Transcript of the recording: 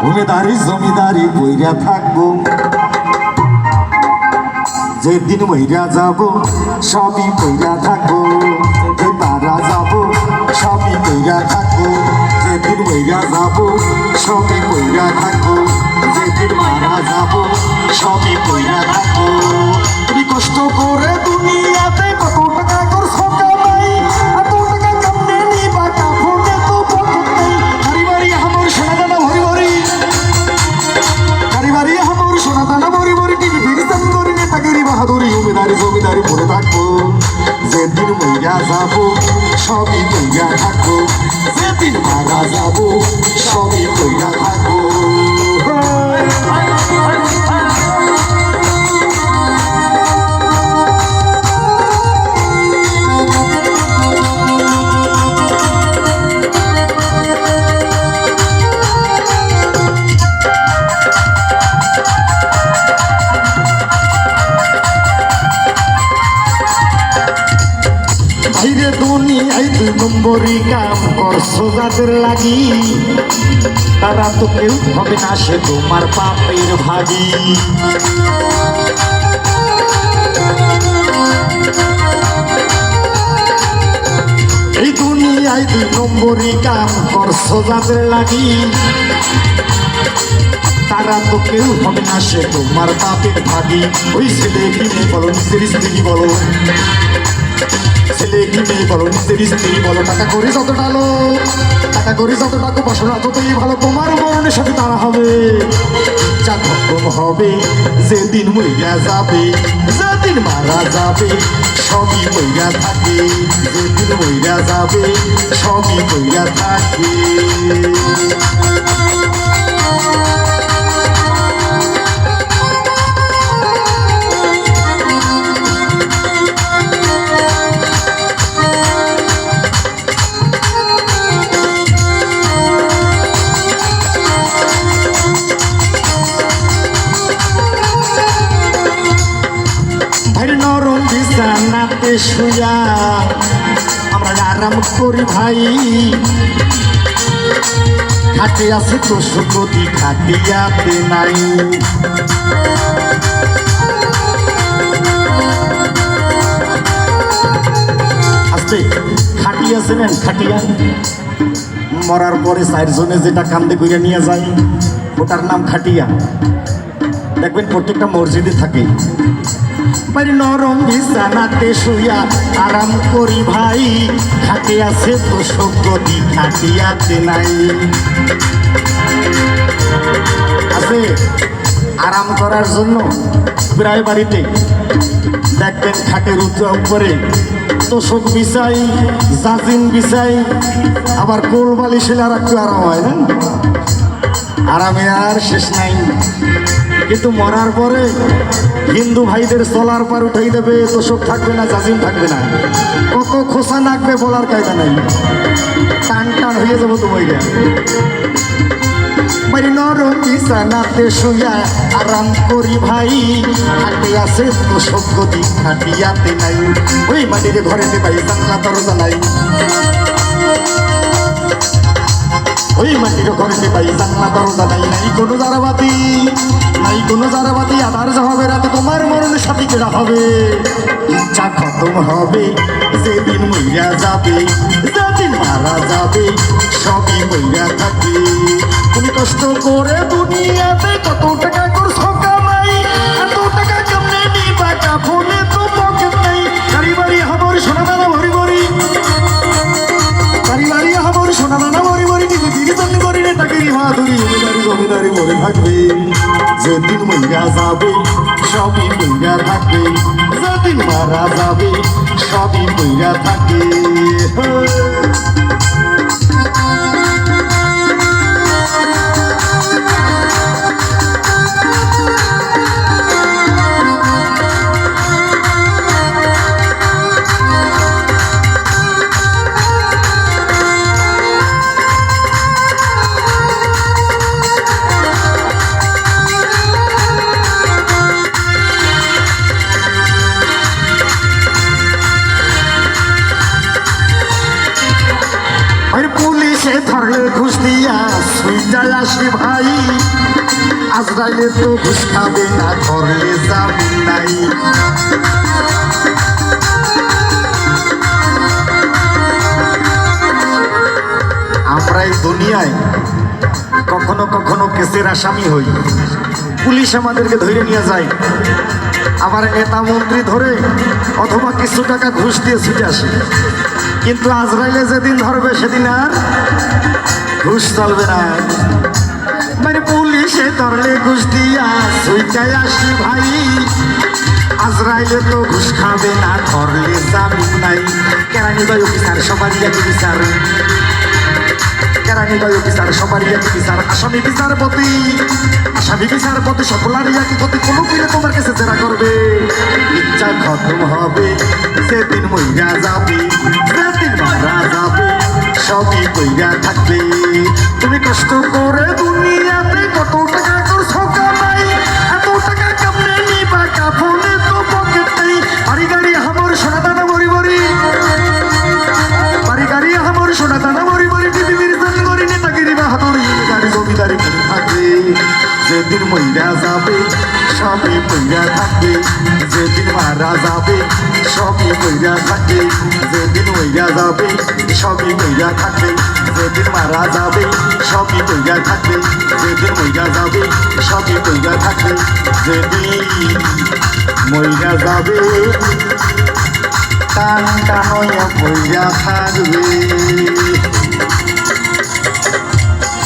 জমিদারি জমিদারি কইরা থাকবো, যেদিন মইরা যাব সবই কইরা থাকবো, যে মারা যাব সবই কইরা থাকবো, যেদিন মইরা যাব সবই কইরা থাকবো, যেদিন মারা যাব সবই কইরা থাকবো। তুমি কষ্ট করে দুনিয়াতে কত টাকা করছো কামাই, এত টাকা কেমনে নিবা কাফনে তো পকেট নেই। বাড়ি বাড়ি আমার সোনা দানা ভরি ভরি, বাড়ি বাড়ি আমার সোনা দানা ভরি ভরি, টিভি ফিরিস্তান করি নেতাগিরি বাহাদুরি জমিদারি জমিদারি পড়ে থাকবো, যেদিন মইরা যাব সবই কইরা থাকবো, যেদিন মারা যাব সবই কইরা থাকবো। ভাইরে দুনিয়ায় দুই নম্বরই কাম করছো যাদের লাগি, তারা তো কেউ হবে না সে তোমার পাপের ভাগী। এই দুনিয়ায় দুই নম্বরই কাম করছো যাদের লাগি, তারা তো কেউ হবে না সে তোমার পাপের ভাগী। ওই ছেলে কি মেয়ে বলো, নিজের স্ত্রী বলো, ছেলে কি মেয়ে বলো, নিজের স্ত্রী বলো, টাকা করে যত ডালো, টাকা করে যত টাকা বসনা ততই ভালো, তোমার মরণের সাথে তারা হবে। যা খতম হবে যেদিন মইরা যাবে, যেদিন মারা যাবে সবই মইরা থাকে, যেদিন মইরা যাবে সবই মইরা থাকে। নরম বিছানাতে শুয়া আমরা আরাম করি ভাই, খাটে আছে তো সুগতি খাটিয়াতে নাই। আস্তে খাটিয়া ছিলেন, খাটিয়া মরার পরে চারজনে যেটা কান্দে কইরা নিয়ে যায় ওটার নাম খাটিয়া। দেখবেন প্রত্যেকটা মসজিদে থাকে। নরম বিছানাতে শুয়া আরাম করি ভাই, খাটে আছে তো সুগতি খাটিয়াতে নাই। আছে আরাম করার জন্য প্রায় বাড়িতে দেখবেন খাটের উপরে তোষক বিছাই, জাজিম বিছাই, আবার কোল বালিশের আর একটু আরাম হয় না, আরামে আর শেষ নাই। কিন্তু মরার পরে হিন্দু ভাইদের চলার পার উঠাই দেবে, তোষক থাকবে না, জাজিম থাকবে না, কত খোসা নাকবে বলার কায়দা নাই, টান টান হয়ে যাবো তোমায়। বাড়ি নরম বিছানাতে শুয়া আরাম করি ভাই, খাটে আছে তোষক গতি খাটিয়াতে নাই। ওই মাটির ঘরেতে পাই জানলা দরজা নাই, ওই মাটির ঘরেতে পাই জানলা দরজা নাই। নাই কোনো জারাবাতি, নাই কোনো জারাবাতি, আবার যা হবে রাতে তোমার মরণের সাথে কেনা হবে। ইচ্ছা খতম হবে যেদিন মইরা যাবে, যেদিন মারা যাবে সবই মইরা থাকে। তুমি কষ্ট করে দুনিয়াতে কত টাকা করছো কামাই, এত টাকা কেমনে নিবা কাফনে তো পকেট নেই। গাড়ি বাড়ি আমার সোনা দানা ভরি ভরি, গাড়ি বাড়ি আমার সোনা দানা ভরি ভরি, টিভি ফিরিস্তান করি নেতাগিরি বাহাদুরি জমিদারি জমিদারি মরে থাকবে, যেদিন মইরা যাবে সবই মইরা থাকবে, যেদিন মারা যাবে সবই মইরা থাকে। সুইটায় আসি ভাই আজরাইলে তো ঘুষ খাবে না করলে জামিন নাই আমরা এই দুনিয়ায় কখনো কখনো কেসের আসামি হই পুলিশ আমাদেরকে ধরে নিয়ে যায় আবার নেতা মন্ত্রী ধরে অথবা কিছু টাকা ঘুষ দিয়ে ছুটে আসে কিন্তু আজরাইলে যেদিন ধরবে সেদিন আর ঘুষ চলবে না মানে পুলিশে ধরলে ঘুষ দিয়া ছুটায় আসি ভাই আজরাইলে তো ঘুষ খাবে না ধরলে জামিন নাই কেরানীগঞ্জ অফিসার সবারই একই বিচার কেরানীগঞ্জ অফিসার সবারই একই বিচার আসামি বিচারপতি সকলারই একই ক্ষতি কোনো কিনে তোমার কাছে জেরা করবে ইচ্ছা খতম হবে সেদিন মইরা যাবে সেদিন মারা যাবে সবই কইরা থাকবে তুমি কষ্ট করে দুনিয়াতে কত টাকা করছো কামাই এত টাকা কামনে নিবা কাফনে তো পকেট নেই বাড়ি গাড়ি আমার সোনা দানা মরি মরি বাড়ি গাড়ি আমার সোনা দানা মরি মরি টিভির জন্য করি নেতাগিরি বা হাতুড়ি গাড়ি জমিদারি করে থাকবে যেদিন মইরা যাবে সবই কইরা থাকবে যেদিন মারা যাবে সবই কইরা থাকবে যেদিন মইরা যাবে সবই কইরা থাকবে যেদিন মারা যাবে সবই কইরা থাকবে যেদিন মইরা যাবে সবই কইরা থাকবে যেদিন মইরা যাবে টান টানয়া কইরা থাকবে